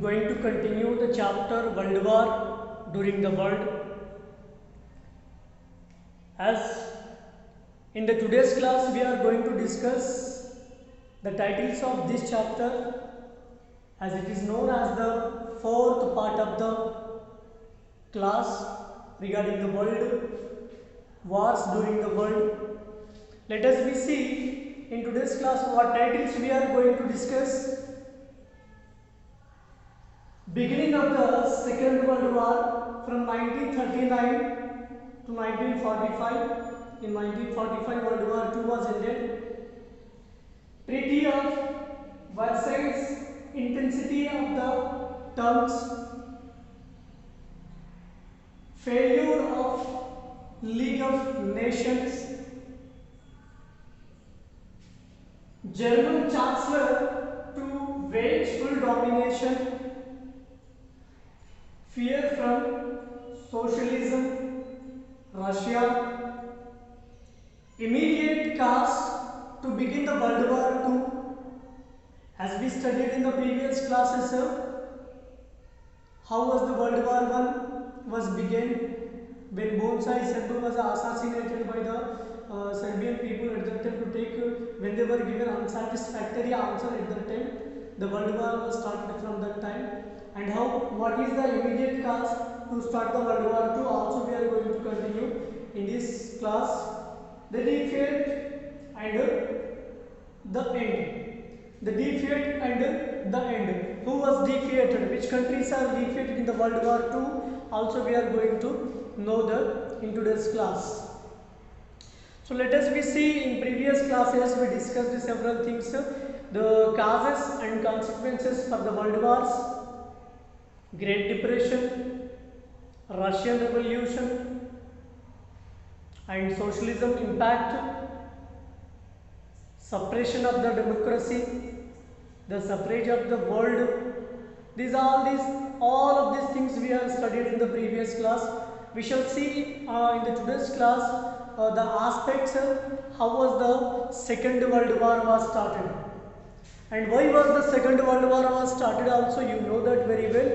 going to continue the chapter World War during the world. As in the today's class we are going to discuss the titles of this chapter, as it is known as the fourth part of the class regarding the world wars during the world. Let us we see in today's class what titles we are going to discuss. Beginning of the Second World War from 1939 to 1945. In 1945 World War II was ended. Treaty of Versailles, intensity of the terms, failure of League of Nations, German Chancellor to wage full domination, fear from socialism, Russia, immediate cause to begin the World War II. As we studied in the previous classes, how was the World War I was began when Bonsai Serbo was assassinated by the Serbian people at that time to take when they were given unsatisfactory answer at that time. The World War was started from that time, and how what is the immediate cause to start the World War II also we are going to continue in this class. The defeat and the end. The defeat and the end. Who was defeated? Which countries are defeated in the World War II? Also we are going to know the in today's class. So let us we see in previous classes we discussed several things. The causes and consequences for the world wars, Great Depression, Russian Revolution, and socialism impact, suppression of the democracy, the suffrage of the world. All of these things we have studied in the previous class. We shall see in the today's class the aspects how was the Second World War was started, and why was the Second World War was started. Also you know that very well.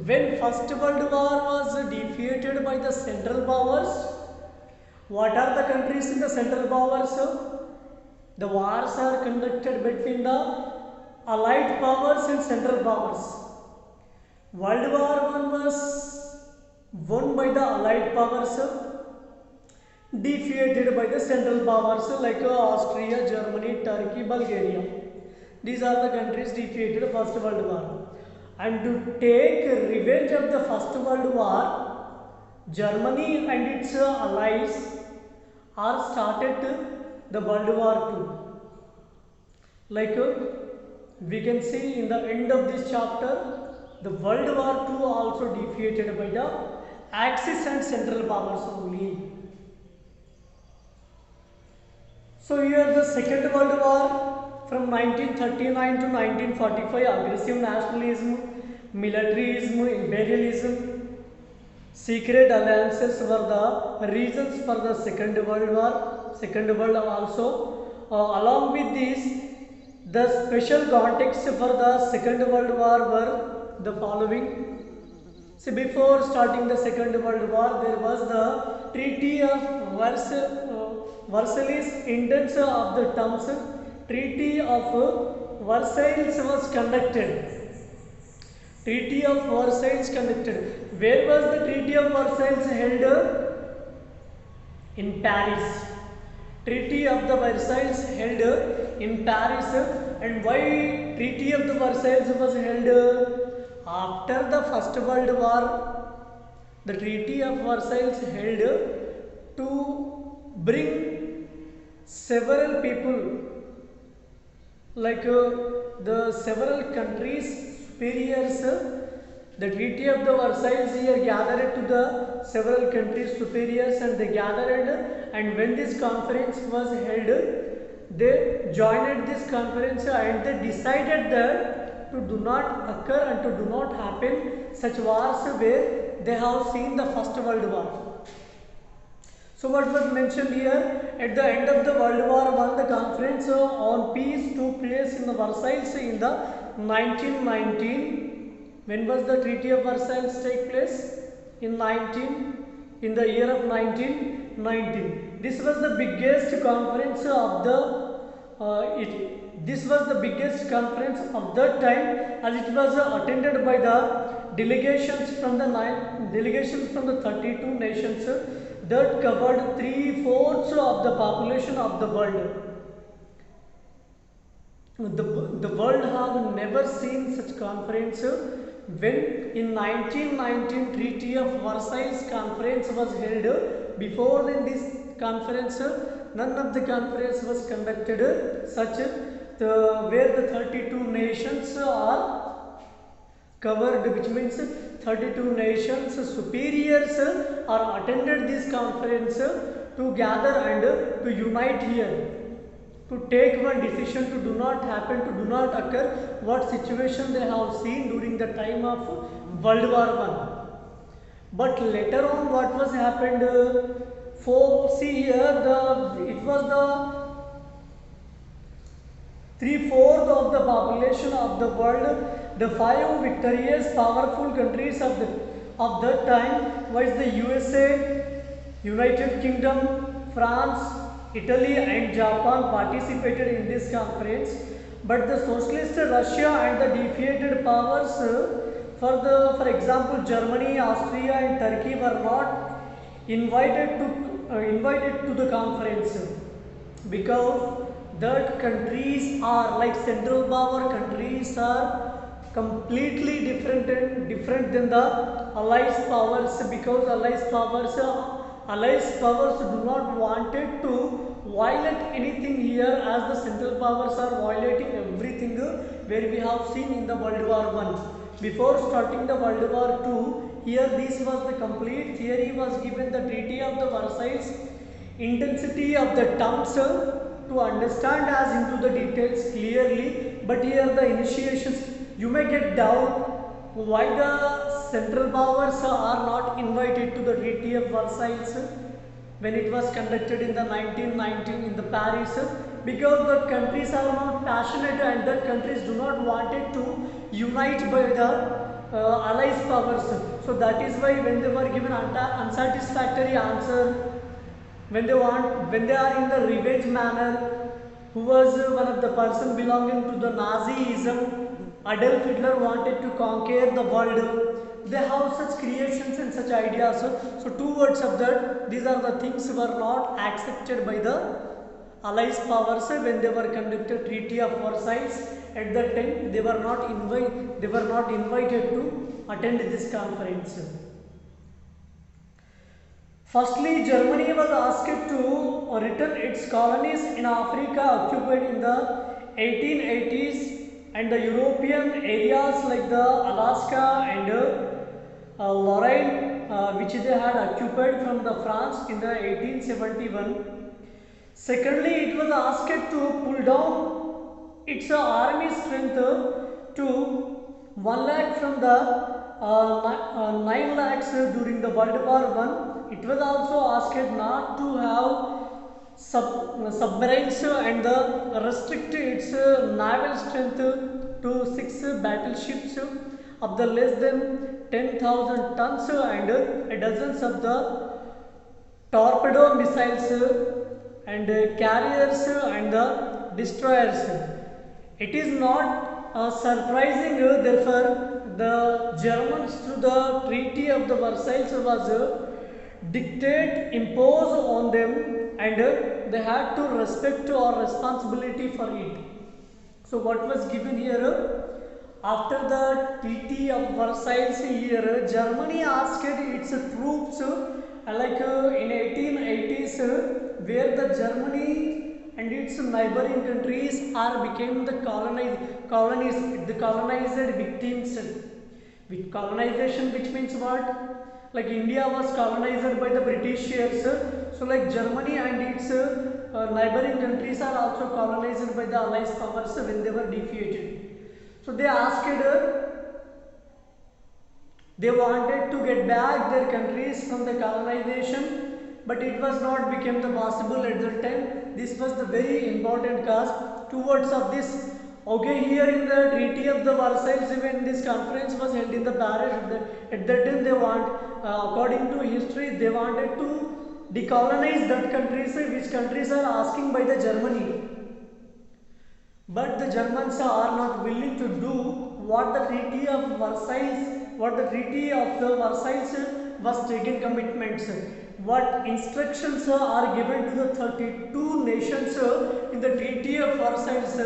When First World War was defeated by the Central Powers, what are the countries in the Central Powers? The wars are conducted between the Allied Powers and Central Powers. World War I was won by the Allied Powers, defeated by the Central Powers like Austria, Germany, Turkey, Bulgaria. These are the countries defeated First World War. And to take revenge of the First World War, Germany and its allies are started the World War II. Like we can see in the end of this chapter, the World War II also defeated by the Axis and Central Powers only. So here the Second World War from 1939 to 1945, aggressive nationalism, militarism, imperialism, secret alliances were the reasons for the Second World War. Second World War also. Along with this, the special context for the Second World War were the following. See, before starting the Second World War, there was the Treaty of Versailles, intents of the terms. Treaty of Versailles was conducted. Treaty of Versailles conducted. Where was the Treaty of Versailles held? In Paris. Treaty of the Versailles held in Paris. And why Treaty of the Versailles was held? After the First World War, the Treaty of Versailles held to bring several people, like the several countries superiors. The Treaty of the Versailles here gathered to the several countries superiors, and they gathered, and when this conference was held, they joined this conference and they decided that to do not occur and to do not happen such wars where they have seen the First World War. So what was mentioned here, at the end of the World War I, the conference on peace took place in the Versailles in the 1919, When was the Treaty of Versailles take place? In the year of 1919. This was the biggest conference of the this was the biggest conference of that time, as it was attended by the delegations from the 32 nations that covered 3/4 of the population of the world. The world have never seen such conference. When in 1919 Treaty of Versailles conference was held, before then this conference, none of the conference was conducted such where the 32 nations are covered, which means 32 nations superiors are attended this conference to gather and to unite here, to take one decision to do not occur what situation they have seen during the time of World War I. But later on, what was happened? See here, it was the 3/4 of the population of the world. The 5 victorious, powerful countries of that time was the USA, United Kingdom, France, Italy and Japan participated in this conference, but the socialist Russia and the defeated powers, for example Germany, Austria and Turkey, were not invited to the conference, because that countries are like Central Power countries are completely different than the Allies powers, because Allies powers do not wanted to violate anything here, as the Central Powers are violating everything where we have seen in the World War I. Before starting the World War II, here this was the complete theory was given, the Treaty of the Versailles, intensity of the terms to understand as into the details clearly. But here the initiations, you may get doubt why the Central Powers are not invited to the Treaty of Versailles when it was conducted in the 1919 in the Paris, because the countries are not passionate and the countries do not wanted to unite by the Allies powers. So that is why when they were given unsatisfactory answer, when they are in the revenge manner, who was one of the person belonging to the Nazism, Adolf Hitler wanted to conquer the world. They have such creations and such ideas. So towards of that, these are the things were not accepted by the Allies powers when they were conducted Treaty of Versailles. At that time, they were not invited to attend this conference. Firstly, Germany was asked to return its colonies in Africa occupied in the 1880s, and the European areas like the Alaska and Lorraine, which they had occupied from the France in the 1871. Secondly, it was asked to pull down its army strength to 1 lakh from the 9 lakhs during the World War I. It was also asked not to have submarines and restrict its naval strength to 6 battleships of the less than 10,000 tons and dozens of the torpedo missiles and carriers and the destroyers. It is not surprising, therefore, the Germans through the Treaty of the Versailles was dictate imposed on them, and they had to respect or responsibility for it. So what was given here? After the Treaty of Versailles here, Germany asked its troops like in 1880s, where the Germany and its neighboring countries became the colonized victims. With colonization, which means what? Like India was colonized by the Britishers, so like Germany and its neighboring countries are also colonized by the Allies powers when they were defeated. So they asked, they wanted to get back their countries from the colonization, but it was not became the possible at that time. This was the very important cause. Towards of this, Okay, here in the Treaty of the Versailles, when this conference was held in the Paris, at that time they according to history, they wanted to decolonize that countries, which countries are asking by the Germany. But the Germans are not willing to do what the Treaty of Versailles, what the Treaty of the Versailles was taking commitments. What instructions are given to the 32 nations in the Treaty of Versailles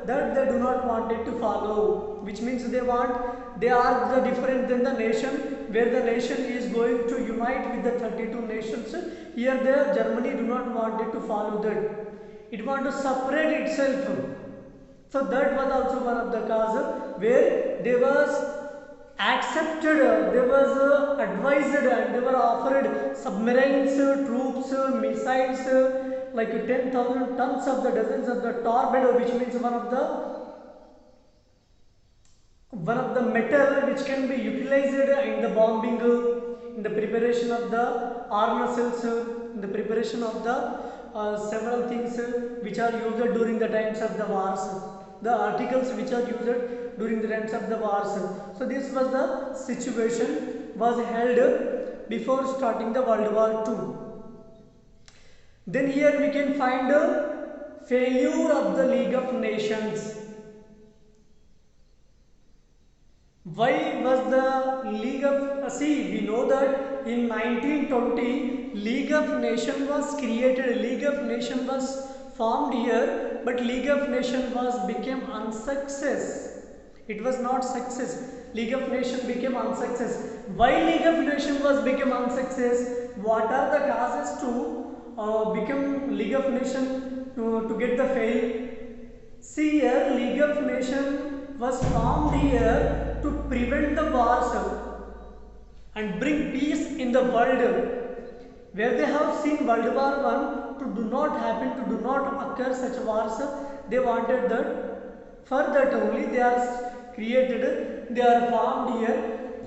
that they do not want it to follow, which means they are the different than the nation, where the nation is going to unite with the 32 nations. Here the Germany do not want it to follow that. It want to separate itself. So that was also one of the cause where they was accepted, they was advised, and they were offered submarines, troops, missiles, like 10,000 tons of the dozens of the torpedo, which means one of the metal which can be utilized in the bombing, in the preparation of the armaments, in the preparation of the several things which are used during the times of the wars, the articles which are used during the times of the wars. So this was the situation was held before starting the World War II. Then here we can find a failure of the League of Nations. Why was the League of we know that in 1920 League of Nations was created, League of Nations was formed here, but League of Nations became unsuccess. It was not success. League of Nations became unsuccess. Why League of Nations became unsuccess? What are the causes to become League of Nations to get the fail? See here, League of Nations was formed here to prevent the wars and bring peace in the world. Where they have seen World War I to do not happen, to do not occur such wars, they wanted that. For that only they are created, they are formed here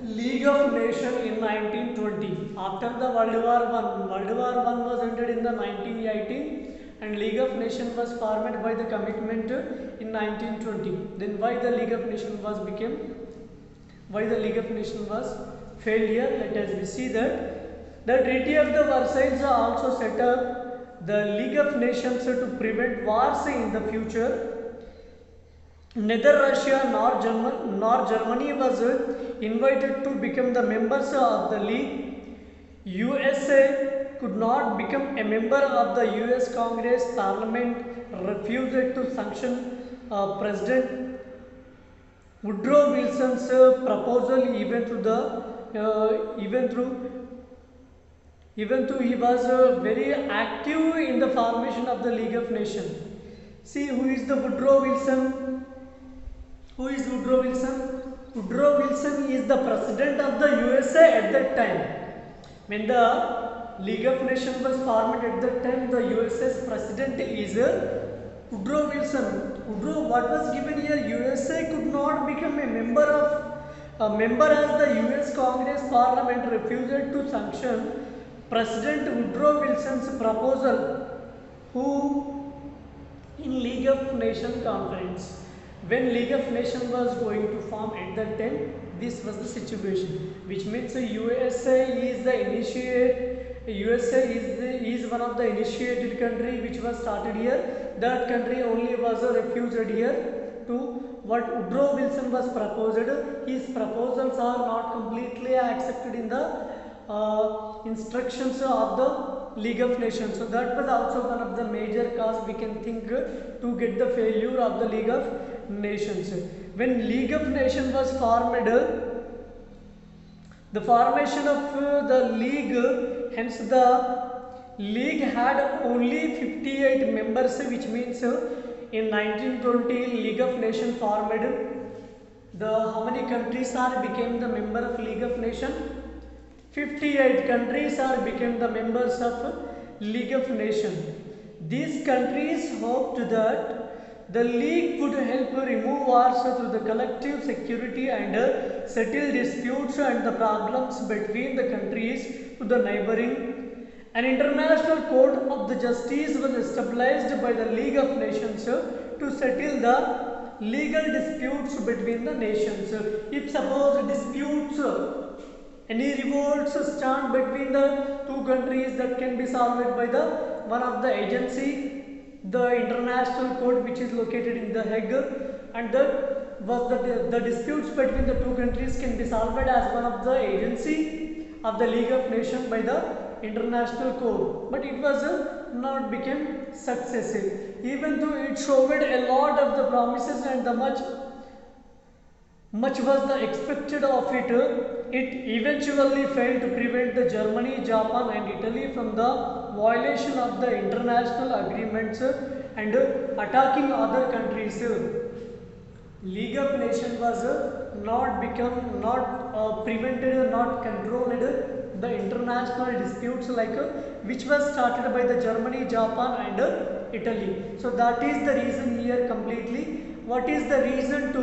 League of Nations in 1920. After the World War I was ended in the 1918, and League of Nations was formed by the commitment in 1920. Then why the League of Nations was failure? Let us see that. The Treaty of the Versailles also set up the League of Nations to prevent wars in the future. Neither Russia nor Germany was invited to become the members of the League. USA could not become a member of the US Congress. Parliament refused to sanction President Woodrow Wilson's proposal, even though he was very active in the formation of the League of Nations. See, who is the Woodrow Wilson? Who is Woodrow Wilson? Woodrow Wilson is the president of the USA at that time. When the League of Nations was formed at that time, the USA's president is Woodrow Wilson. What was given here? USA could not become a member as the US Congress Parliament refused to sanction President Woodrow Wilson's proposal, who in League of Nations conference. When League of Nations was going to form at that time, this was the situation, which means USA is the initiate. USA is one of the initiated country which was started here. That country only was refused here to what Woodrow Wilson was proposed. His proposals are not completely accepted in the instructions of the League of Nations. So that was also one of the major cause we can think to get the failure of the League of Nations. When League of Nations was formed, the formation of the League, hence the League had only 58 members, which means in 1920 League of Nations formed. How many countries became the member of League of Nations? 58 countries became the members of League of Nations. These countries hoped that the League would help remove wars through the collective security and settle disputes and the problems between the countries to the neighboring. An international court of the justice was established by the League of Nations to settle the legal disputes between the nations. If suppose disputes, any revolts stand between the two countries, that can be solved by the one of the agency, the international court which is located in the Hague, and that was the disputes between the two countries can be solved as one of the agency of the League of Nations by the international court. But it was not became successive, even though it showed a lot of the promises and the much was the expected of it. It eventually failed to prevent the Germany, Japan and Italy from the violation of the international agreements and attacking other countries. League of Nations was not prevented, not controlled the international disputes like which was started by the Germany, Japan and Italy. So that is the reason here completely. What is the reason to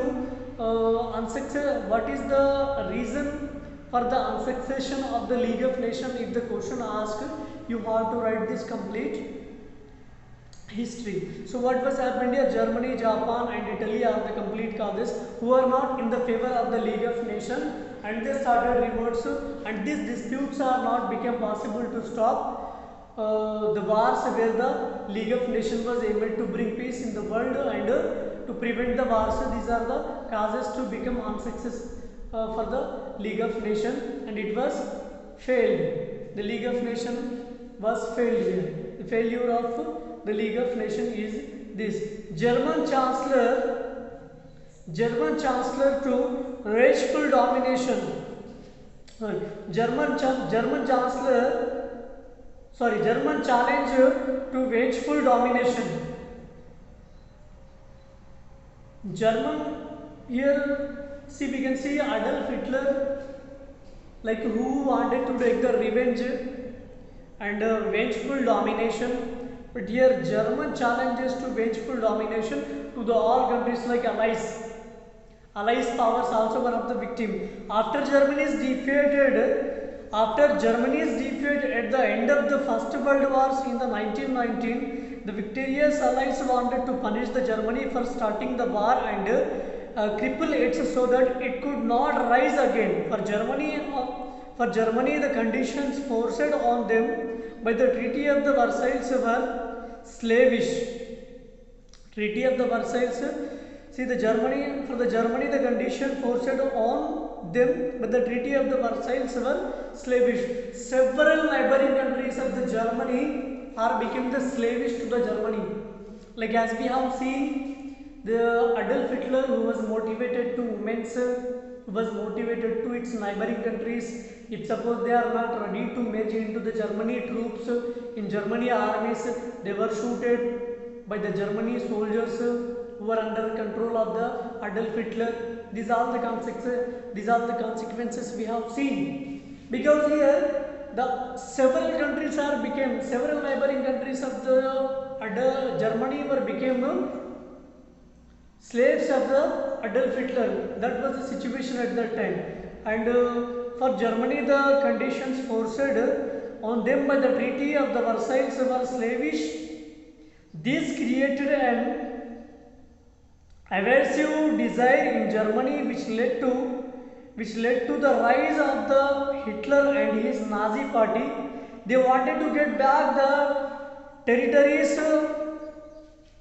what is the reason for the unsuccession of the League of Nations? If the question asked, you have to write this complete history. So what was happened here? Germany, Japan and Italy are the complete causes who are not in the favor of the League of Nations, and they started revolts, and these disputes are not become possible to stop the wars where the League of Nations was able to bring peace in the world and to prevent the wars. These are the causes to become unsuccess for the League of Nations, and it was failed. The League of Nations was failed here. The failure of the League of Nations is this. German Chancellor to rageful domination. German challenge to wageful domination. German here, see, we can see Adolf Hitler, like who wanted to take the revenge and vengeful domination. But here German challenges to vengeful domination to the all countries like allies. Allies powers also one of the victim. After Germany is defeated at the end of the First World Wars in the 1919, the victorious allies wanted to punish the Germany for starting the war and cripple it so that it could not rise again. For Germany, the conditions forced on them by the Treaty of the Versailles were slavish. Treaty of the Versailles. See, for the Germany, the condition forced on them by the Treaty of the Versailles were slavish. Several neighboring countries of the Germany are became the slavish to the Germany. Like as we have seen, the Adolf Hitler, who was motivated to its neighboring countries. If suppose they are not ready to merge into the Germany troops in Germany armies, they were shooted by the Germany soldiers who were under control of the Adolf Hitler. These are the consequences we have seen. Because here the several neighboring countries of the Germany became slaves of the Adolf Hitler. That was the situation at that time. And for Germany, the conditions forced on them by the Treaty of the Versailles were slavish. This created an aversive desire in Germany which led to the rise of the Hitler and his Nazi party. They wanted to get back the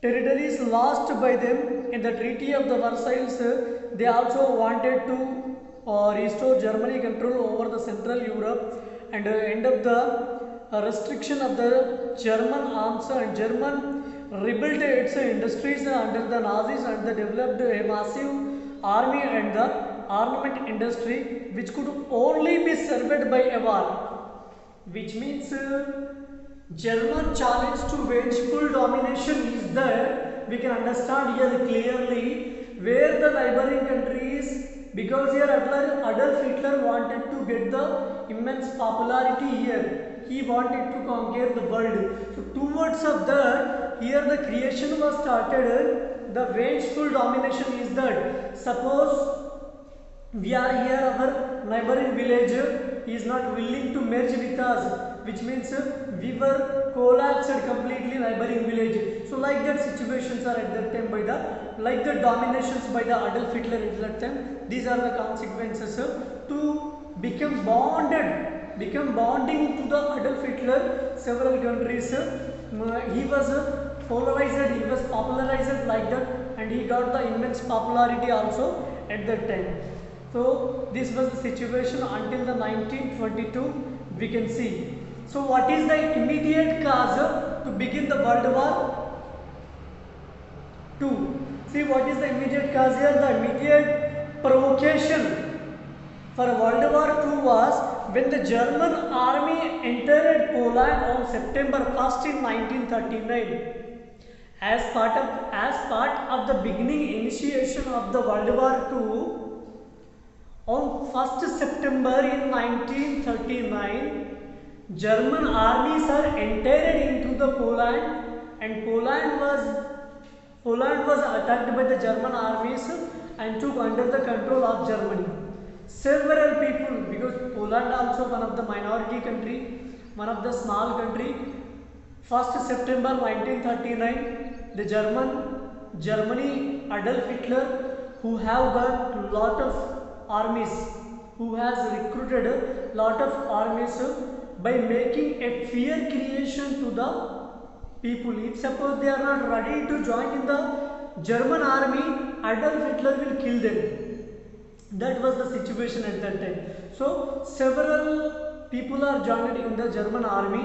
territories lost by them in the Treaty of the Versailles. They also wanted to restore Germany control over the Central Europe and end up the restriction of the German arms, and German rebuilt its industries under the Nazis and they developed a massive army and the armament industry which could only be served by a war. Which means German challenge to vengeful domination is there. We can understand here clearly where the neighboring countries, because here Adolf Hitler wanted to get the immense popularity here. He wanted to conquer the world. So towards of that, here the creation was started. The vengeful domination is that suppose we are here our neighboring village he is not willing to merge with us, which means we were collapsed completely neighboring village. So like that situations are at that time by the, like the dominations by the Adolf Hitler at that time. These are the consequences to become bonding to the Adolf Hitler. Several countries he was polarized, he was popularized like that, and he got the immense popularity also at that time. So this was the situation until the 1922 we can see. So what is the immediate cause to begin the World War II? See what is the immediate cause here? The immediate provocation for World War II was when the German army entered Poland on September 1st in 1939. As part of the beginning initiation of the World War II, on 1st September in 1939, German armies are entered into the Poland, and Poland was attacked by the German armies and took under the control of Germany. Several people, because Poland also one of the minority country, one of the small country. 1st September 1939, the Germany Adolf Hitler, who have got lot of armies, who has recruited a lot of armies by making a fear creation to the people. If suppose they are not ready to join in the German army, Adolf Hitler will kill them. That was the situation at that time. So several people are joined in the German army,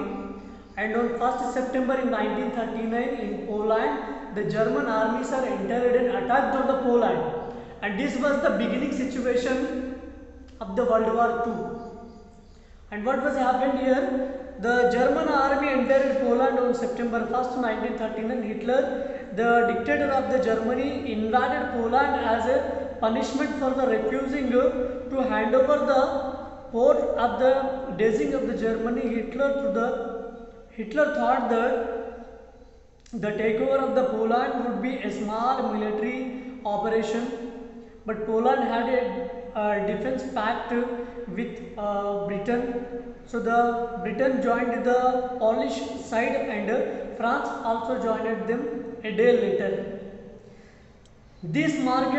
and on 1st September in 1939 in Poland, the German armies are entered and attacked on the Poland. And this was the beginning situation of the World War II. And what was happened here? The German army entered Poland on September 1st, 1939. Hitler, the dictator of the Germany, invaded Poland as a punishment for the refusing to hand over the port of the Danzig of the Germany. Hitler thought that the takeover of the Poland would be a small military operation, but Poland had a defense pact with Britain. So the Britain joined the Polish side, and France also joined them a day later. This marked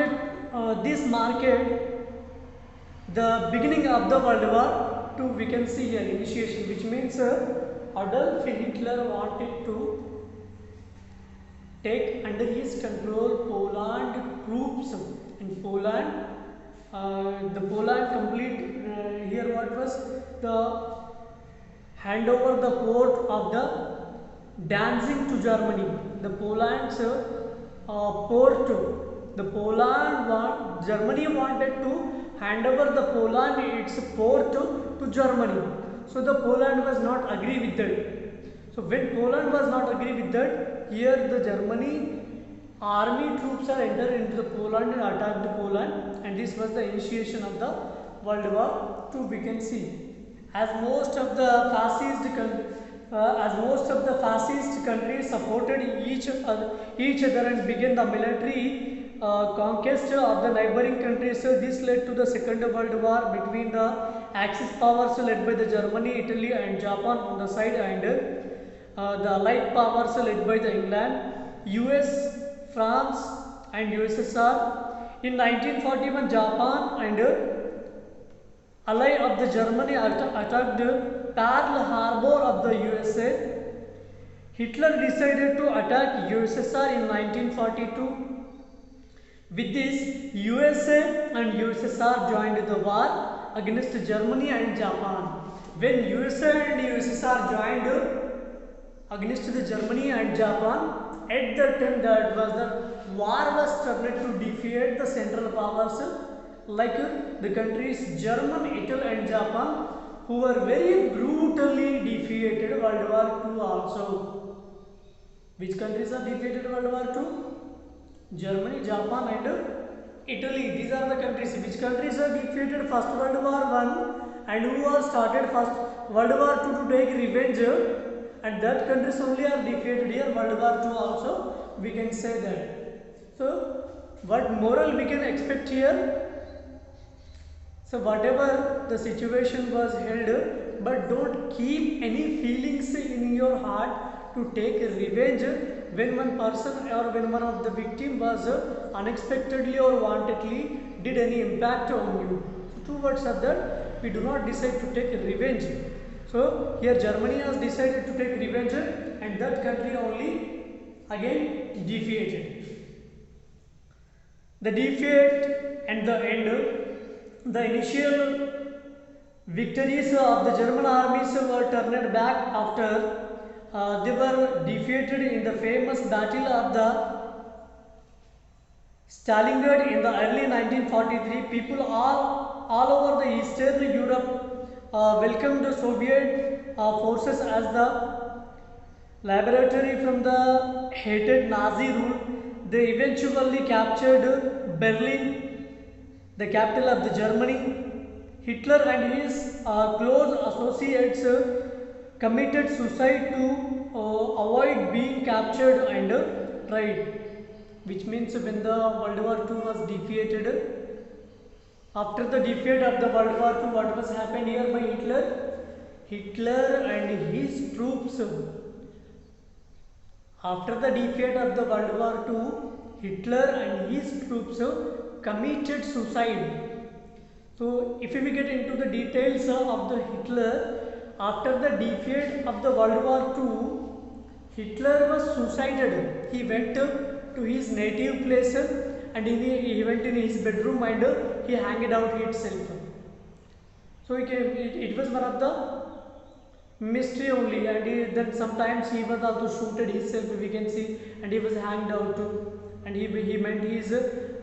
the beginning of the World War II. We can see here initiation, which means Adolf Hitler wanted to take under his control Poland troops in Poland. The Poland complete here what was the hand over the port of the Danzig to Germany. The Poland's port, Germany wanted to hand over the Poland its port to Germany. So the Poland was not agree with that. So when Poland was not agree with that, here the Germany army troops are entered into the Poland and attacked Poland, and this was the initiation of the World War II. We can see as most of the fascist countries supported each other and began the military conquest of the neighboring countries. So this led to the Second World War between the Axis powers led by the Germany, Italy and Japan on the side, and the Allied powers led by the England, US, France and USSR. In 1941, Japan and ally of the Germany attacked Pearl Harbor of the USA. Hitler decided to attack USSR in 1942. With this, USA and USSR joined the war against Germany and Japan. When USA and USSR joined against the Germany and Japan, at that time that was the war was turned to defeat the central powers like the countries Germany, Italy and Japan, who were very brutally defeated World War II also. Which countries are defeated World War II? Germany, Japan and Italy. These are the countries. Which countries are defeated First World War I and who are started First World War II to take revenge, and that countries only are defeated here World War II also, we can say that. So what moral we can expect here? So whatever the situation was held, but don't keep any feelings in your heart to take revenge when one person or when one of the victim was unexpectedly or wantedly did any impact on you. So two words are that we do not decide to take revenge. So here Germany has decided to take revenge and that country only again defeated. The defeat and the end, the initial victories of the German armies were turned back after they were defeated in the famous battle of the Stalingrad in the early 1943. People all over the Eastern Europe welcomed the Soviet forces as the laboratory from the hated Nazi rule. They eventually captured Berlin, the capital of the Germany. Hitler and his close associates committed suicide to avoid being captured and tried. Which means when the World War II was defeated, after the defeat of the World War II, what was happened here by Hitler? Hitler and his troops, after the defeat of the World War II, Hitler and his troops committed suicide. So if we get into the details of the Hitler, after the defeat of the World War II, Hitler was suicided. He went to his native place and he went in his bedroom and he hanged out himself. So it was one of the mystery only, and then sometimes he was also shooted himself, we can see, and he was hanged out too. And he met his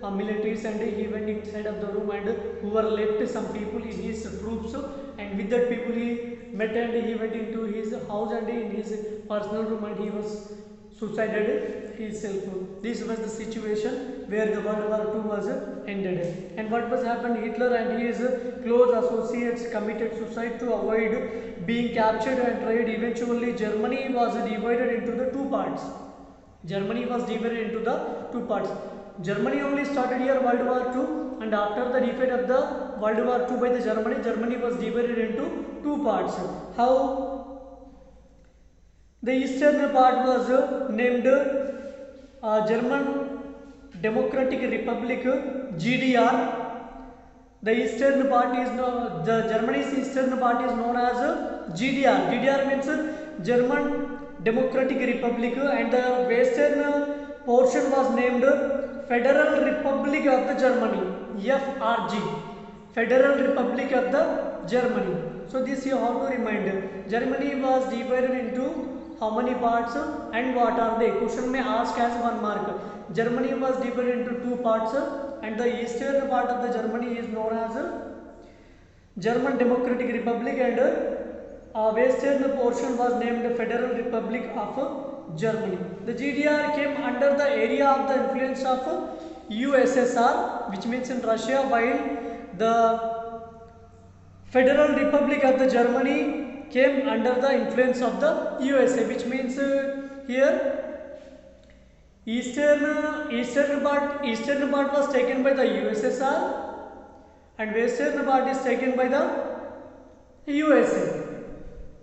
militaries and he went inside of the room and who were left some people in his troops, and with that people he met and he went into his house and in his personal room and he was suicided himself. This was the situation where the World War II was ended. And what was happened? Hitler and his close associates committed suicide to avoid being captured and tried. Eventually Germany was divided into the two parts. Germany was divided into the two parts. Germany only started here World War II, and after the defeat of the World War II by the Germany was divided into two parts. How? The eastern part was named German Democratic Republic, GDR. The eastern part is the Germany's eastern part is known as GDR. GDR means German Democratic Republic, and the western portion was named Federal Republic of the Germany, FRG, Federal Republic of the Germany. So this you have to remind. Germany was divided into how many parts and what are they? Question may ask as 1 mark. Germany was divided into two parts and the eastern part of the Germany is known as German Democratic Republic, and western portion was named Federal Republic of Germany. The GDR came under the area of the influence of USSR, which means in Russia, while the Federal Republic of the Germany came under the influence of the USA, which means here eastern part was taken by the USSR and western part is taken by the USA.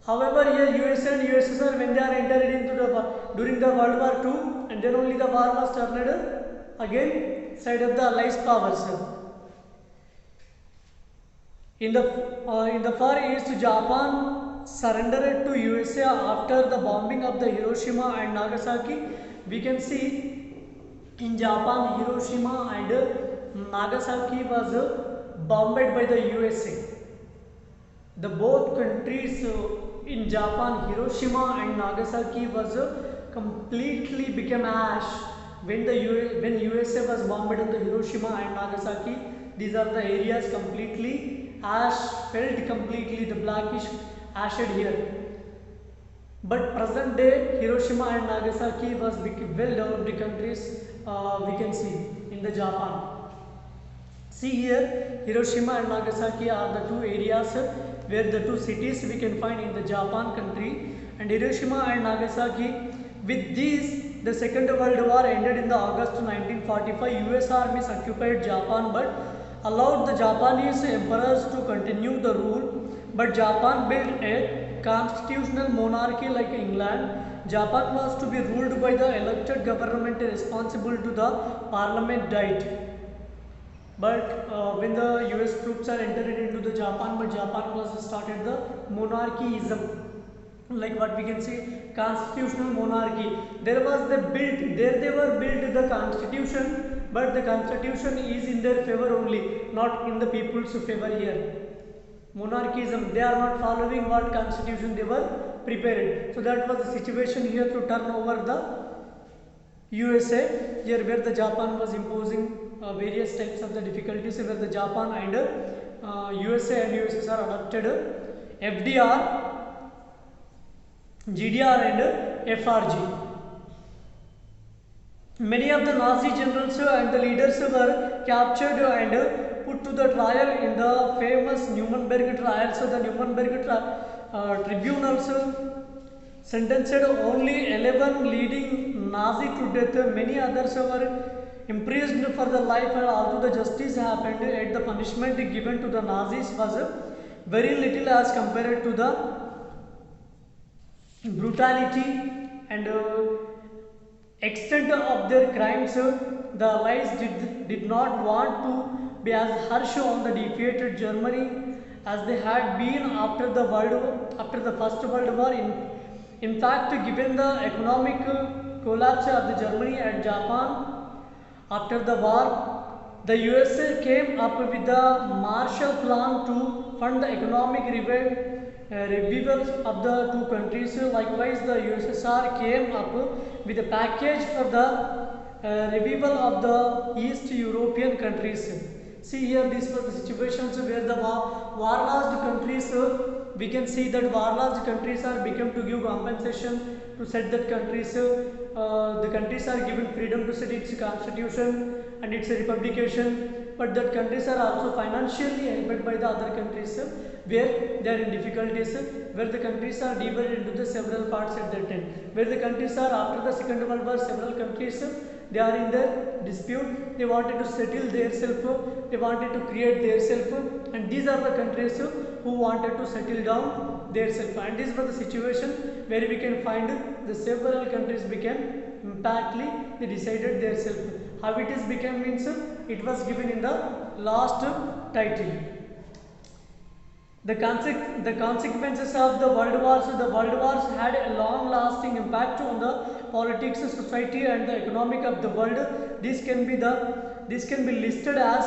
However, here USA and USSR, when they are entered into the during the World War II, and then only the war was turned again side of the Allied powers. In the far east, Japan surrendered to USA after the bombing of the Hiroshima and Nagasaki. We can see in Japan, Hiroshima and Nagasaki was bombed by the USA. The both countries in Japan, Hiroshima and Nagasaki was completely became ash when when USA was bombed in the Hiroshima and Nagasaki. These are the areas completely ash, felt completely the blackish ashed here. But present day Hiroshima and Nagasaki was well developed countries, we can see in the Japan. See here, Hiroshima and Nagasaki are the two areas where the two cities we can find in the Japan country. And Hiroshima and Nagasaki, with these the Second World War ended in the August 1945. US armies occupied Japan, but allowed the Japanese emperors to continue the rule, but Japan built a constitutional monarchy like England. Japan was to be ruled by the elected government responsible to the parliament died. But when the US troops are entered into the Japan, but Japan was started the monarchyism, like what we can see, constitutional monarchy. There was the built, there they were built the constitution, but the constitution is in their favor only, not in the people's favor here. Monarchism, they are not following what constitution they were prepared. So that was the situation here to turn over the USA, here where the Japan was imposing various types of the difficulties, where the Japan and USA and USSR adopted FDR, GDR and FRG. Many of the Nazi generals and the leaders were captured and put to the trial in the famous Nuremberg trial. So the Nuremberg tribunals sentenced only 11 leading Nazi to death. Many others were imprisoned for the life, and although the justice happened, yet the punishment given to the Nazis was very little as compared to the brutality and extent of their crimes. The Allies did not want to be as harsh on the defeated Germany as they had been after the First World War. In fact, given the economic collapse of the Germany and Japan after the war, the USA came up with the Marshall Plan to fund the economic revival of the two countries. Likewise, the USSR came up with a package for the revival of the East European countries. See here, these were the situations where the war-lost countries, we can see that war-lost countries are become to give compensation to set that countries. The countries are given freedom to set its constitution and its republication, but that countries are also financially helped by the other countries where they are in difficulties, where the countries are divided into the several parts at that time, where the countries are after the Second World War, several countries they are in their dispute, they wanted to settle their self, they wanted to create their self, and these are the countries who wanted to settle down their self, and this was the situation where we can find the several countries became impactly they decided their self. How it is became means it was given in the last title. The consequences of the world wars had a long lasting impact on the politics, society and the economic of the world. This can be listed as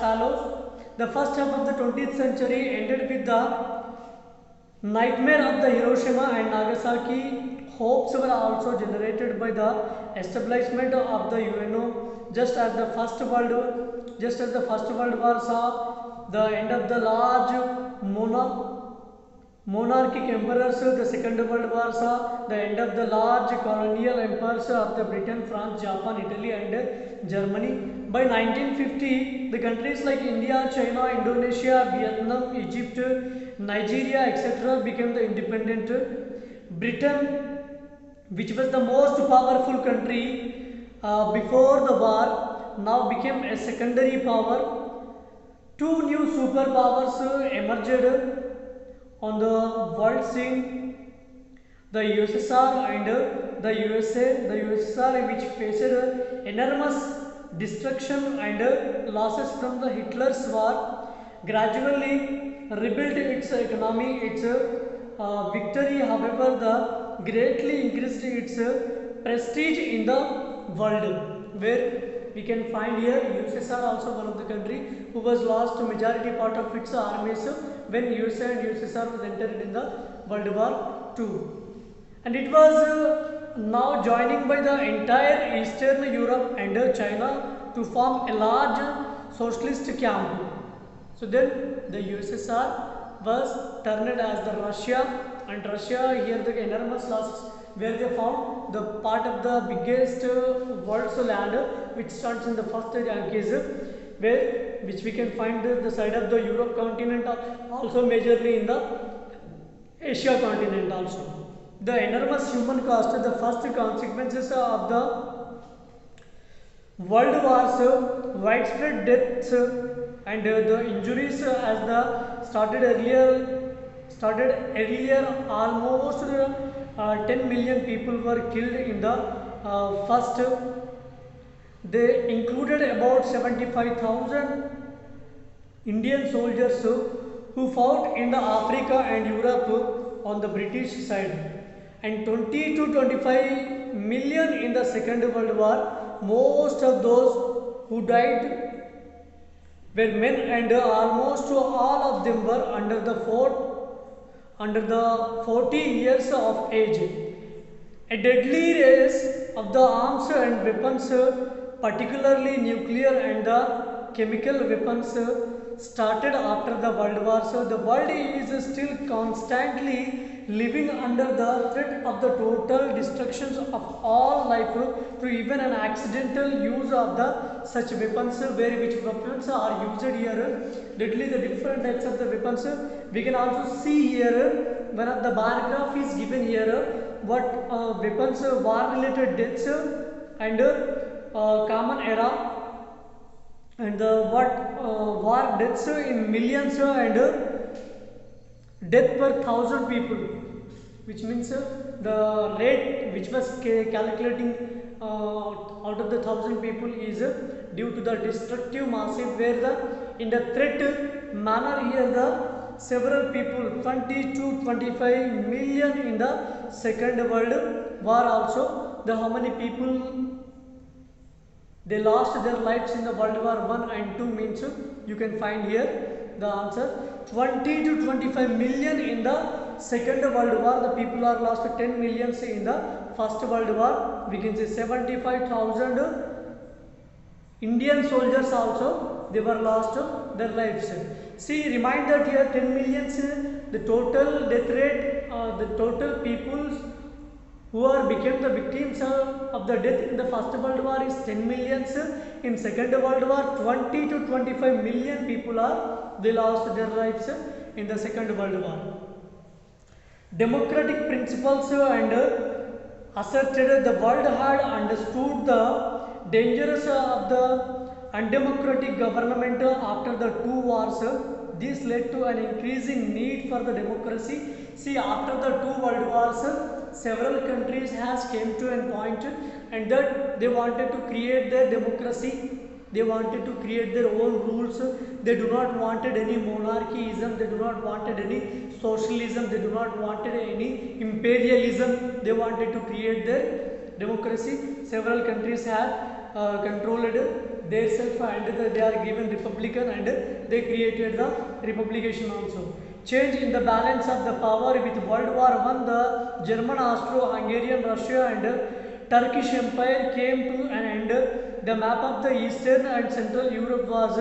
follows. The first half of the 20th century ended with the nightmare of the Hiroshima and Nagasaki. Hopes were also generated by the establishment of the UNO, just as the First World War saw the end of the large monarchic emperors. The Second World War saw the end of the large colonial empires of the Britain, France, Japan, Italy and Germany. By 1950, the countries like India, China, Indonesia, Vietnam, Egypt, Nigeria, etc. became the independent. Britain, which was the most powerful country before the war, now became a secondary power. Two new superpowers emerged on the world scene, the USSR and the USA. The USSR, which faced enormous destruction and losses from the Hitler's war, gradually rebuilt its economy. Its victory, however, the greatly increased its prestige in the world, where we can find here USSR also one of the country who was lost majority part of its armies when USA and USSR was entered in the World War II, and it was now joining by the entire Eastern Europe and China to form a large socialist camp. So then the USSR was turned as the Russia, and Russia here the enormous losses where they found the part of the biggest world's land which stands in the first rank is which we can find the side of the Europe continent, also majorly in the Asia continent also. The enormous human cost, the first consequences of the world wars, widespread deaths and the injuries as the started earlier almost 10 million people were killed in the first. They included about 75,000 Indian soldiers who fought in the Africa and Europe on the British side, and 20 to 25 million in the Second World War. Most of those who died were men, and almost all of them were under the 40 years of age. A deadly race of the arms and weapons, particularly nuclear and the chemical weapons, started after the World War. So the world is still constantly living under the threat of the total destruction of all life through even an accidental use of the such weapons, where which weapons are used here. Deadly the different types of the weapons. We can also see here one of the bar graph is given here. What weapons, war related deaths and common era, and what war deaths in millions and death per 1,000 people, which means the rate which was calculating out of the 1,000 people is due to the destructive massive, where the in the threat manner here the several people 20 to 25 million in the Second World War. Also the how many people they lost their lives in the World War 1 and 2 means you can find here the answer 20 to 25 million in the Second World War. The people are lost 10 millions in the First World War. We can say 75,000 Indian soldiers also they were lost their lives. See, remind that here 10 millions the total death rate, the total people who are became the victims of the death in the First World War is 10 millions. In Second World War 20 to 25 million people are they lost their lives in the Second World War. Democratic principles and asserted the world had understood the dangers of the undemocratic government after the two wars. This led to an increasing need for the democracy. See, after the two world wars, several countries has came to a point and that they wanted to create their democracy. They wanted to create their own rules. They do not wanted any monarchism. They do not wanted any socialism. They do not wanted any imperialism. They wanted to create their democracy. Several countries have controlled their self and they are given republican and they created the republication also. Change in the balance of the power with World War I, the German, Austro-Hungarian, Russia and Turkish Empire came to an end. The map of the Eastern and Central Europe was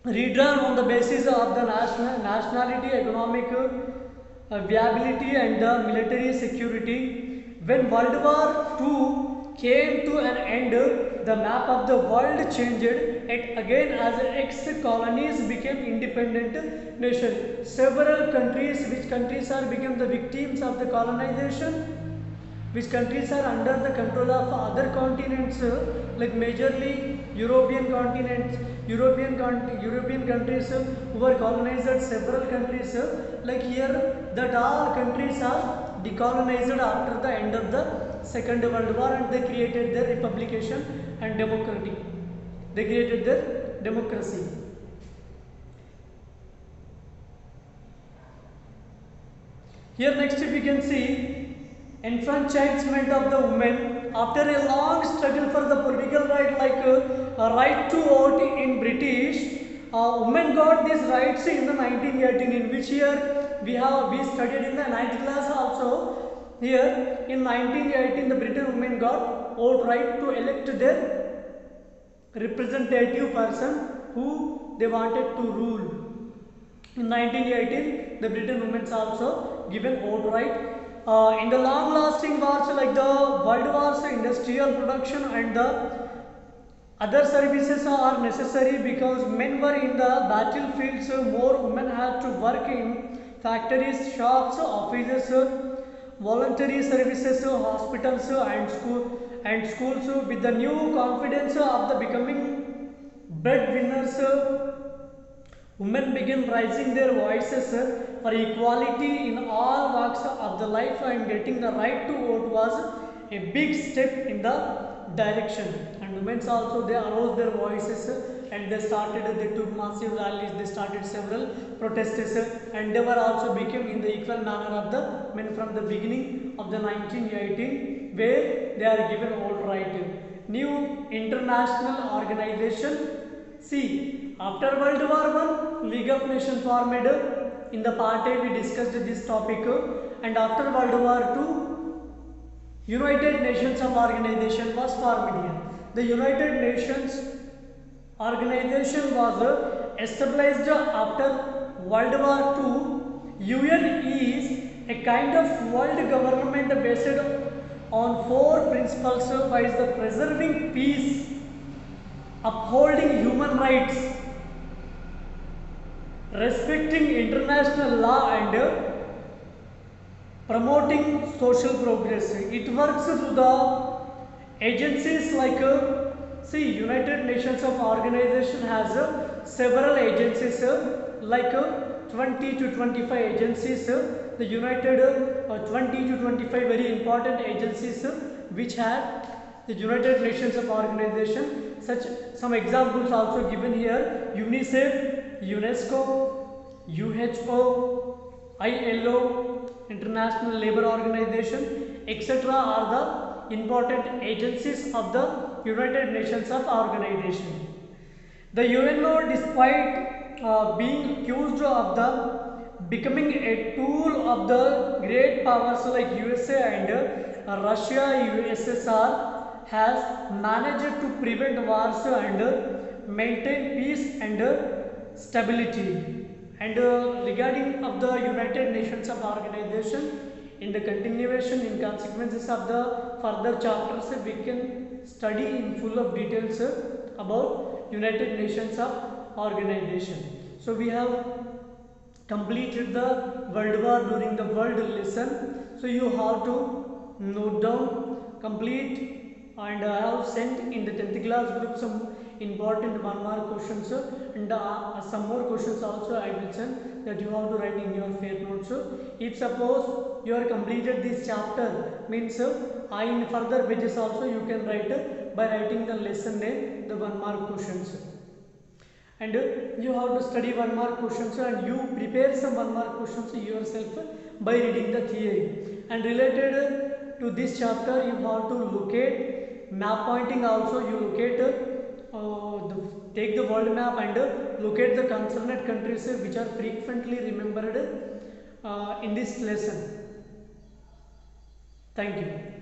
redrawn on the basis of the nationality, economic viability and the military security. When World War II came to an end, the map of the world changed yet again as ex-colonies became independent nations. Several countries, which countries are become the victims of the colonization, which countries are under the control of other continents, like majorly European continents, European countries who were colonized several countries, like here that all countries are decolonized after the end of the Second World War and they created their republication and democracy. They created their democracy. Here next we can see enfranchisement of the women. After a long struggle for the political right, like right to vote in British, women got these rights in the 1918, in which year we studied in the 9th class also. Here in 1918 the British women got vote right to elect their representative person who they wanted to rule. In 1918 the British women also given vote right. In the long lasting wars like the world wars, industrial production and the other services are necessary because men were in the battlefields. More women had to work in factories, shops, offices, voluntary services, hospitals and schools. With the new confidence of the becoming breadwinners, women began raising their voices for equality in all walks of the life, and getting the right to vote was a big step in the direction. And women also, they arose their voices and they took massive rallies, they started several protests, and they were also became in the equal manner of the men from the beginning of the 1918, where they are given all right. New international organization. See, after World War I, League of Nations formed. In the part A, we discussed this topic, and after World War II, United Nations of organization was formed here. The United Nations organization was established after World War II. UN is a kind of world government based on four principles, viz. The preserving peace, upholding human rights, respecting international law, and promoting social progress. It works through the agencies like United Nations of organization has several agencies like 20 to 25 agencies. The United 20 to 25 very important agencies which have the United Nations of organization. Such some examples also given here: UNICEF, UNESCO, WHO, ILO, International Labour Organization, etc. are the important agencies of the United Nations of organization. The UNO, despite being accused of the becoming a tool of the great powers like USA and Russia, USSR, has managed to prevent wars and maintain peace and stability. And regarding of the United Nations of organization, in the continuation, in consequences of the further chapters, we can study in full of details about United Nations of organization. So we have completed the World War during the world lesson. So you have to note down, complete, and I have sent in the 10th class group some important 1 mark questions and some more questions also I will send, that you have to write in your fair notes. If suppose you are completed this chapter, means in further pages also you can write by writing the lesson name, the 1 mark questions. And you have to study 1 mark questions, and you prepare some 1 mark questions yourself by reading the theory. And related to this chapter, you have to locate map pointing also. You locate take the world map and locate the concerned countries which are frequently remembered in this lesson. Thank you.